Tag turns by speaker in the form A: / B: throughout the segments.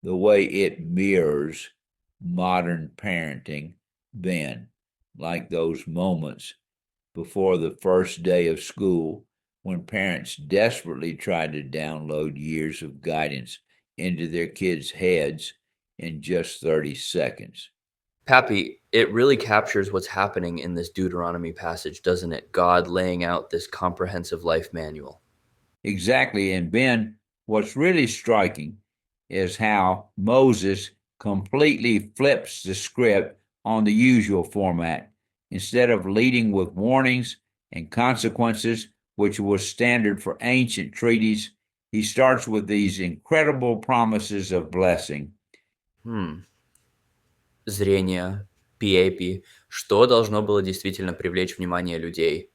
A: the way it mirrors modern parenting, Ben, like those moments before the first day of school when parents desperately try to download years of guidance into their kids' heads in just 30 seconds.
B: Pappy, it really captures what's happening in this Deuteronomy passage, doesn't it? God laying out this comprehensive life manual.
A: Exactly. And Ben, what's really striking is how Moses completely flips the script on the usual format. Instead of leading with warnings and consequences, which was standard for ancient treaties, he starts with these incredible promises of blessing.
B: Зрение, PAPPY. Что должно было действительно привлечь внимание людей?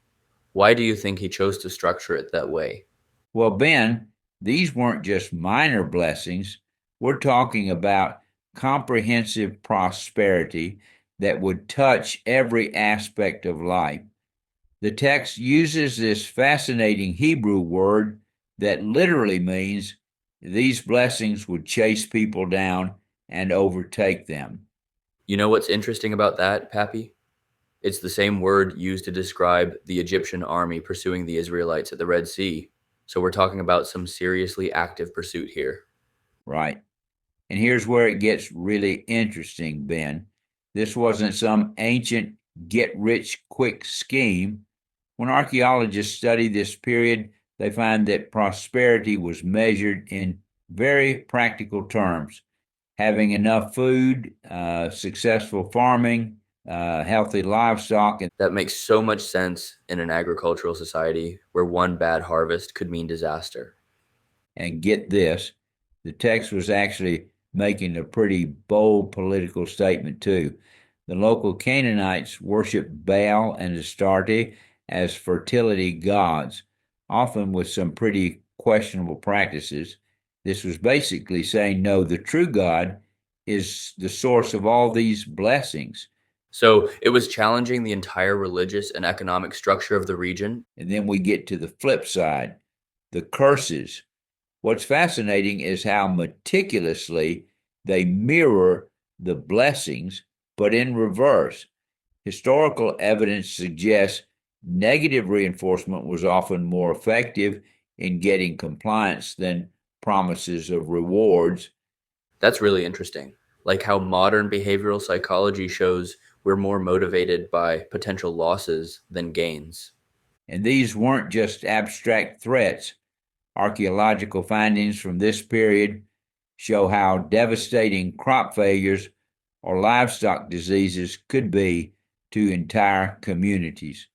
B: Why do you think he chose to structure it that way?
A: Well, Ben, these weren't just minor blessings. We're talking about comprehensive prosperity that would touch every aspect of life. The text uses this fascinating Hebrew word that literally means these blessings would chase people down and overtake them.
B: You know what's interesting about that, Pappy? It's the same word used to describe the Egyptian army pursuing the Israelites at the Red Sea. So we're talking about some seriously active pursuit here.
A: Right. And here's where it gets really interesting, Ben. This wasn't some ancient get rich quick scheme. When archaeologists study this period, they find that prosperity was measured in very practical terms: having enough food, successful farming, healthy livestock.
B: That makes so much sense in an agricultural society where one bad harvest could mean disaster.
A: And get this, the text was actually making a pretty bold political statement, too. The local Canaanites worshiped Baal and Astarte as fertility gods, often with some pretty questionable practices. This was basically saying, no, the true God is the source of all these blessings.
B: So it was challenging the entire religious and economic structure of the region.
A: And then we get to the flip side, the curses. What's fascinating is how meticulously they mirror the blessings, but in reverse. Historical evidence suggests negative reinforcement was often more effective in getting compliance than promises of rewards.
B: That's really interesting. Like how modern behavioral psychology shows we're more motivated by potential losses than gains.
A: And these weren't just abstract threats. Archaeological findings from this period show how devastating crop failures or livestock diseases could be to entire communities.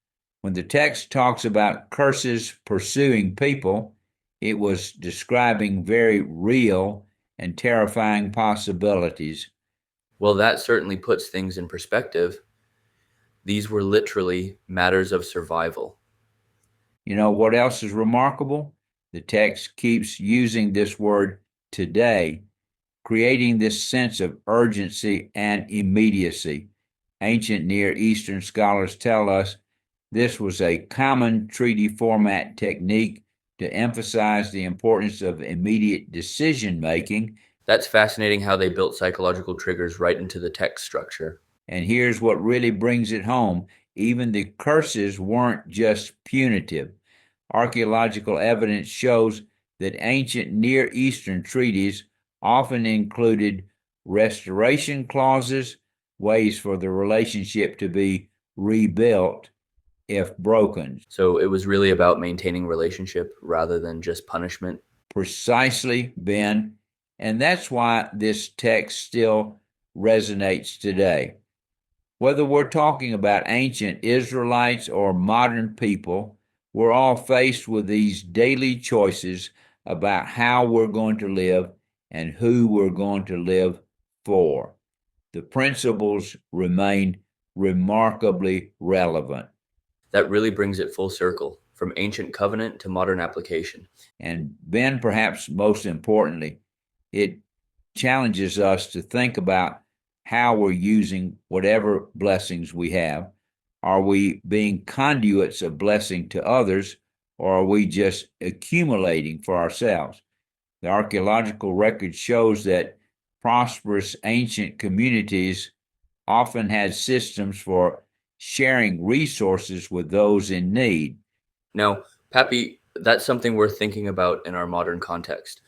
A: When the text talks about curses pursuing people, it was describing very real and terrifying possibilities.
B: Well, that certainly puts things in perspective. These were literally matters of survival.
A: You know what else is remarkable? The text keeps using this word today, creating this sense of urgency and immediacy. Ancient Near Eastern scholars tell us this was a common treaty format technique to emphasize the importance of immediate decision making.
B: That's fascinating how they built psychological triggers right into the text structure.
A: And here's what really brings it home: even the curses weren't just punitive. Archaeological evidence shows that ancient Near Eastern treaties often included restoration clauses, ways for the relationship to be rebuilt if broken.
B: So it was really about maintaining relationship rather than just punishment.
A: Precisely, Ben. And that's why this text still resonates today. Whether we're talking about ancient Israelites or modern people, we're all faced with these daily choices about how we're going to live and who we're going to live for. The principles remain remarkably relevant.
B: That really brings it full circle, from ancient covenant to modern application.
A: And Ben, perhaps most importantly, it challenges us to think about how we're using whatever blessings we have. Are we being conduits of blessing to others, or are we just accumulating for ourselves? The archaeological record shows that prosperous ancient communities often had systems for sharing resources with those in need.
B: Now, Pappy, that's something we're thinking about in our modern context.